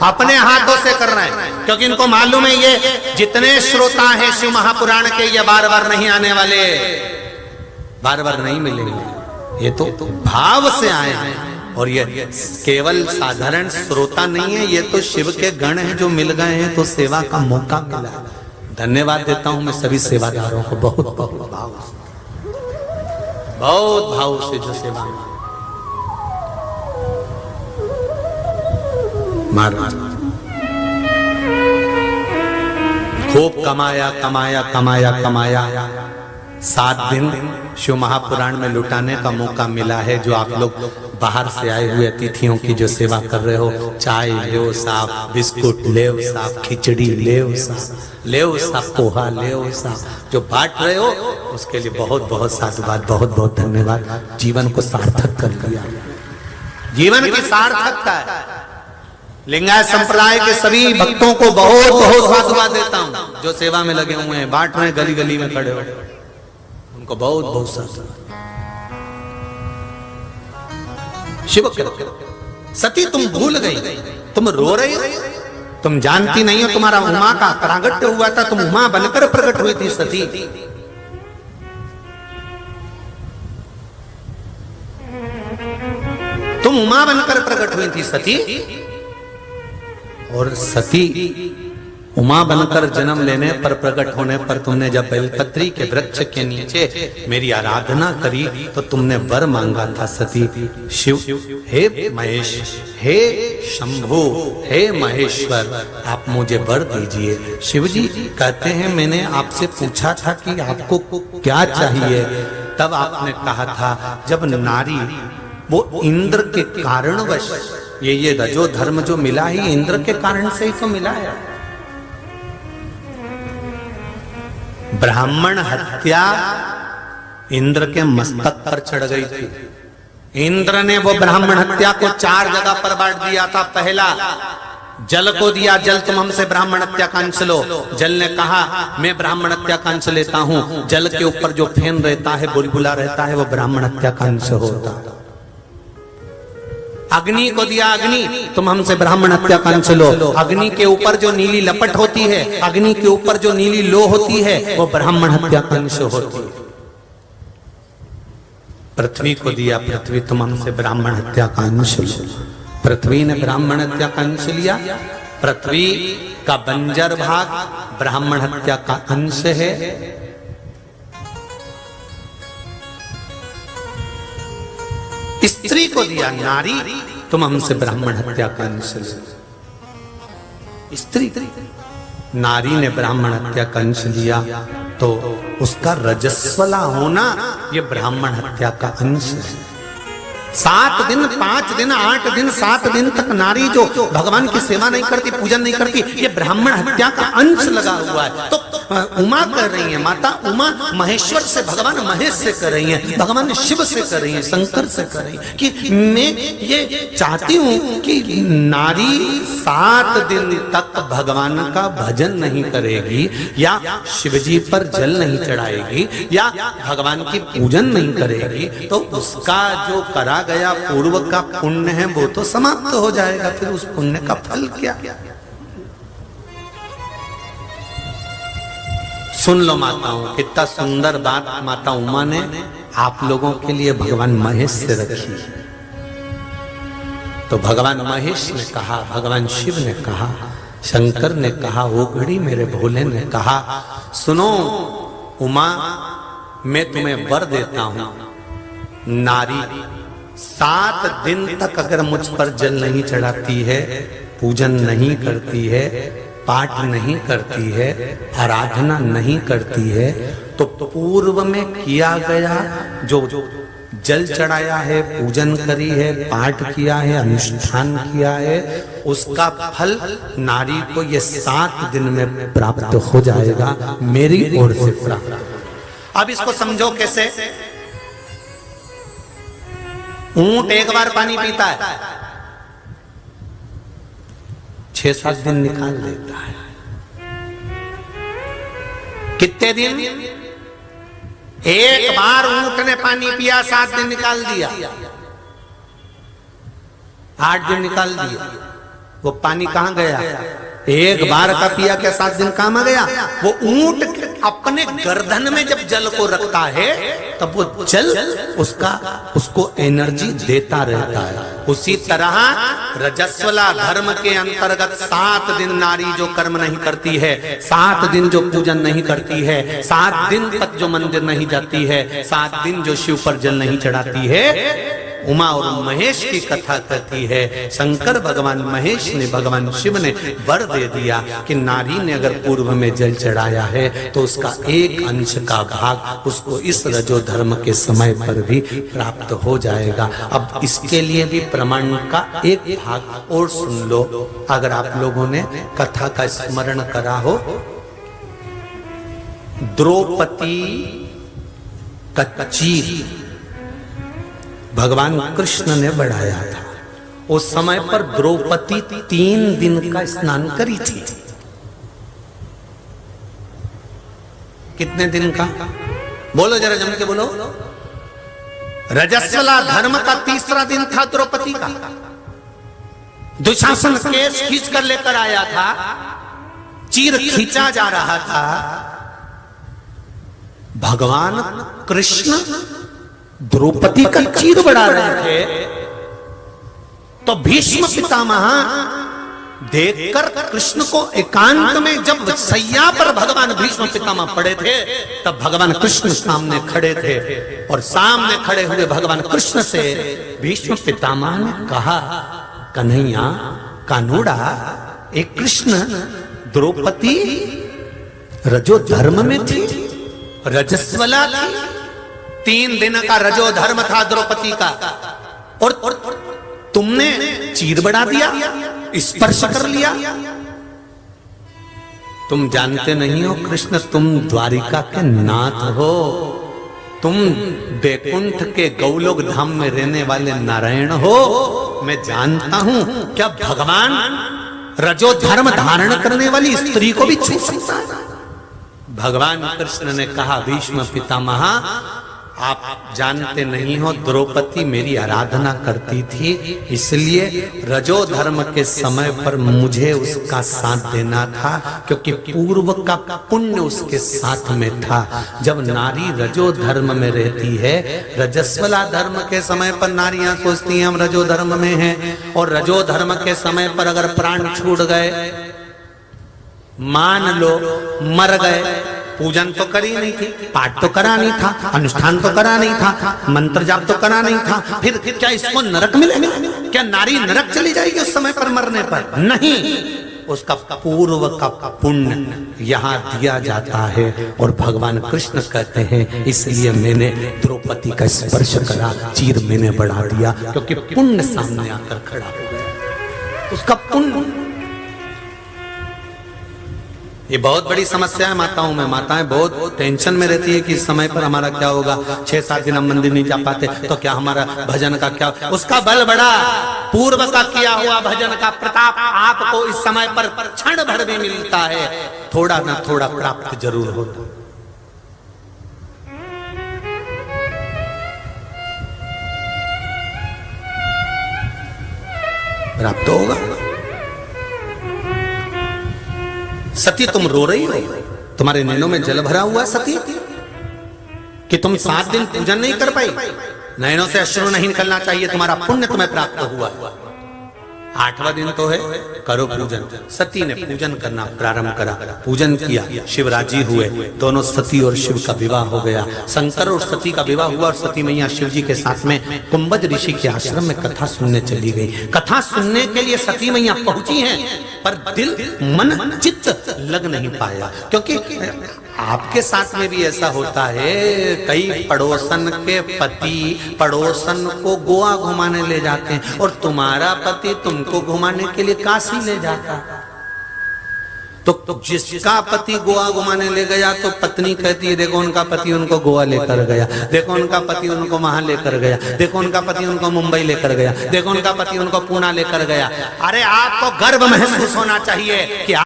अपने हाथों से कर रहे हैं, क्योंकि इनको मालूम है ये जितने श्रोता हैं शिव महापुराण के, ये बार बार नहीं आने वाले, बार बार नहीं मिलेंगे। ये तो भाव से आए हैं, और ये केवल साधारण श्रोता नहीं है, ये तो शिव के गण हैं जो मिल गए हैं, तो सेवा का मौका मिला। धन्यवाद देता हूं मैं सभी सेवादारों को, बहुत बहुत भाव से, बहुत भाव से जो सेवा में। महाराज खूब कमाया कमाया कमाया कमाया, 7 दिन शिव महापुराण में लुटाने का मौका मिला है। जो आप लोग बाहर से आए हुए अतिथियों की जो सेवा कर रहे हो, चाय ले साहब, बिस्कुट ले साहब, खिचड़ी ले साहब, ले साहब, पोहा ले साहब, जो बांट रहे हो उसके लिए बहुत बहुत साधुवाद, बहुत बहुत धन्यवाद। जीवन को सार्थक कर दिया, जीवन की सार्थकता है। लिंगायत संप्रदाय के सभी भक्तों को बहुत बहुत साधुवाद देता हूं, जो सेवा में लगे हुए हैं, बांट रहे हैं, गली गली में खड़े हो, उनको बहुत बहुत साधुवाद। शिव सती तुम भूल गई, तुम रो रही हो, तुम जानती नहीं हो तुम्हारा उमा का प्रागट्य हुआ था, तुम उमा बनकर प्रकट हुई थी सती। तुम उमा बनकर प्रकट हुई थी सती, और सती उमा बनकर जन्म लेने पर, प्रकट होने पर तुमने जब बेलपत्री के वृक्ष के नीचे मेरी आराधना करी तो तुमने वर मांगा था सती। शिव, हे महेश, हे शंभु, हे महेश्वर, आप मुझे वर दीजिए। शिव जी कहते हैं मैंने आपसे पूछा था कि आपको क्या चाहिए, तब आपने कहा था जब नारी वो इंद्र के कारणवश, ये रजो धर्म जो मिला ही इंद्र के कारण से ही तो मिला है। ब्राह्मण हत्या इंद्र के मस्तक पर चढ़ गई थी। इंद्र ने वो ब्राह्मण हत्या को 4 जगह पर बांट दिया था। पहला जल को दिया, जल तुम हमसे ब्राह्मण हत्या का अंश लो। जल ने कहा मैं ब्राह्मण हत्या का अंश लेता हूं। जल के ऊपर जो फेन रहता है, बुलबुला रहता है, वो ब्राह्मण हत्या का अंश होता है। अग्नि को दिया, अग्नि तुम हमसे ब्राह्मण हत्या का अंश लो। अग्नि के ऊपर जो नीली लपट होती है, अग्नि के ऊपर जो नीली लो होती है, वो ब्राह्मण हत्या का अंश होती है। पृथ्वी को दिया, पृथ्वी तुम हमसे ब्राह्मण हत्या का अंश लो। पृथ्वी ने ब्राह्मण हत्या का अंश लिया। पृथ्वी का बंजर भाग ब्राह्मण हत्या का अंश है। स्त्री को दिया, नारी तुम हमसे ब्राह्मण हत्या का अंश लो। स्त्री, नारी ने ब्राह्मण हत्या का अंश लिया तो उसका रजस्वला होना ये ब्राह्मण हत्या का अंश है। 7 दिन, 5 दिन, 8 दिन, 7 दिन तक नारी जो भगवान की सेवा नहीं करती, पूजन नहीं करती, ये ब्राह्मण हत्या का अंश लगा हुआ है। तो उमा कर रही है, माता उमा महेश्वर से, भगवान महेश से कर रही है, भगवान शिव से कर रही है, शंकर से कर रही है कि मैं ये चाहती हूं कि नारी 7 दिन तक भगवान का भजन नहीं करेगी, या शिवजी पर जल नहीं चढ़ाएगी, या भगवान की पूजन नहीं करेगी, तो उसका जो करा गया पूर्व का पुण्य है वो तो समाप्त हो जाएगा। फिर उस पुण्य का फल क्या? सुन लो माताओं, कितना सुंदर बात माता उमा ने आप लोगों के लिए भगवान महेश से रखी। तो भगवान महेश ने कहा, भगवान शिव ने कहा, शंकर ने कहा, ओगड़ी मेरे भोले ने कहा, सुनो उमा, मैं तुम्हें वर देता हूं, नारी 7 दिन तक अगर मुझ पर जल नहीं चढ़ाती है, पूजन नहीं करती है, पाठ नहीं करती है, आराधना नहीं करती है, तो पूर्व में किया गया जो जल चढ़ाया है, पूजन करी है, पाठ किया है, अनुष्ठान किया है, उसका फल नारी को ये 7 दिन में प्राप्त हो जाएगा, मेरी ओर से प्राप्त। अब इसको समझो कैसे। ऊंट एक बार पानी पीता है, 6-7 दिन निकाल देता है। कितने दिन? एक बार ऊंट ने पानी पिया, 7 दिन निकाल दिया, 8 दिन निकाल दिया, वो पानी कहां गया? एक बार का पिया क्या 7 दिन काम आ गया? वो ऊंट अपने गर्दन में जब जल को रखता है तब वो जल उसको एनर्जी देता रहता है। उसी तरह रजस्वला धर्म के अंतर्गत 7 दिन नारी जो कर्म नहीं करती है, 7 दिन जो पूजन नहीं करती है, 7 दिन तक जो मंदिर नहीं जाती है, 7 दिन जो शिव पर जल नहीं चढ़ाती है, उमा और महेश की कथा कहती है शंकर भगवान महेश ने, भगवान शिव ने वर दे दिया कि नारी ने अगर पूर्व में जल चढ़ाया है तो उसका एक अंश का भाग उसको इस रजो धर्म के समय पर भी प्राप्त हो जाएगा। अब इसके लिए भी प्रमाण का एक भाग और सुन लो। अगर आप लोगों ने कथा का स्मरण करा हो, द्रौपदी का चीर भगवान कृष्ण ने बढ़ाया था। उस समय पर द्रौपदी 3 दिन का स्नान करी थी। कितने दिन का? बोलो जरा जम के बोलो। रजस्वला धर्म का 3रा दिन था द्रौपदी का। दुशासन केस खींच कर लेकर आया था, चीर खींचा जा रहा था। भगवान कृष्ण द्रौपदी का चीर बढ़ा रहे थे तो भीष्म पितामह देखकर कृष्ण को एकांत में, जब सैया पर भगवान भीष्म पितामह पड़े थे तब भगवान कृष्ण सामने खड़े थे और सामने खड़े हुए भगवान कृष्ण से भीष्म पितामह ने कहा, कन्हैया कानूड़ा, एक कृष्ण द्रौपदी रजो धर्म में थी, रजस्वला थी, 3 दिन का रजो धर्म था द्रौपदी का, और तुमने चीर बढ़ा दिया, स्पर्श कर लिया। तुम जानते नहीं हो कृष्ण, तुम द्वारिका के नाथ हो, तुम बैकुंठ के गौलोक धाम में रहने वाले नारायण हो। मैं जानता हूं क्या भगवान रजो धर्म धारण करने वाली स्त्री को भी छू सकता है? भगवान कृष्ण ने कहा, भीष्म पितामह आप जानते नहीं हो, द्रौपदी मेरी आराधना करती थी, इसलिए रजो धर्म के समय पर मुझे उसका साथ देना था, क्योंकि पूर्व का पुण्य उसके साथ में था। जब नारी रजो धर्म में रहती है, रजस्वला धर्म के समय पर नारियां सोचती हैं हम रजो धर्म में हैं, और रजो धर्म के समय पर अगर प्राण छूट गए, मान लो मर गए, पूजन तो करी नहीं थी, पाठ तो करा नहीं था, अनुष्ठान तो करा नहीं था, मंत्र जाप तो करा नहीं था, फिर क्या इसको नरक मिलेगा? क्या नारी नरक चली जाएगी उस समय पर मरने पर? नहीं, उसका पूर्व का पुण्य यहाँ दिया जाता है। और भगवान कृष्ण कहते हैं इसलिए मैंने द्रौपदी का स्पर्श करा, चीर मैंने बढ़ा दिया, क्योंकि पुण्य सामने आकर खड़ा हो गया, उसका पुण्य। ये बहुत बड़ी समस्या है माताओं में। माताएं बहुत टेंशन में रहती है कि इस समय पर हमारा क्या होगा, 6-7 दिन हम मंदिर नहीं जा पाते तो क्या हमारा भजन का क्या? उसका बल बड़ा, पूर्व का किया हुआ भजन का प्रताप आपको इस समय पर क्षण भर भी मिलता है, थोड़ा ना थोड़ा प्राप्त जरूर होता। प्राप्त होगा। सती तुम रो रही हो, तुम्हारे नैनों में जल भरा हुआ सती, कि तुम 7 दिन पूजन नहीं कर पाई, नैनों से अश्रु नहीं निकलना चाहिए, तुम्हारा पुण्य तुम्हें प्राप्त हुआ। 8वां दिन तो है, करो पूजन। सती ने पूजन करना प्रारंभ करा, पूजन किया, शिवराजी हुए, दोनों सती और शिव का विवाह हो गया। शंकर और सती का विवाह हुआ और सती मैया शिव जी के साथ में कुंभज ऋषि के आश्रम में कथा सुनने चली गई। कथा सुनने के लिए सती मैया पहुंची हैं, पर दिल मन चित्त लग नहीं पाया, क्योंकि आपके साथ में भी ऐसा होता है, कई पड़ोसन के पति पड़ोसन को गोवा घुमाने ले जाते हैं और तुम्हारा पति तुमको घुमाने के लिए काशी ले जाता। तो जिसका पति गोवा घुमाने ले गया तो पत्नी कहती है देखो उनका पति उनको गोवा लेकर गया, देखो उनका पति उनको वहां लेकर गया, देखो उनका पति उनको मुंबई लेकर गया, देखो उनका पति उनको पुणे लेकर गया। अरे आपको गर्व महसूस होना चाहिए कि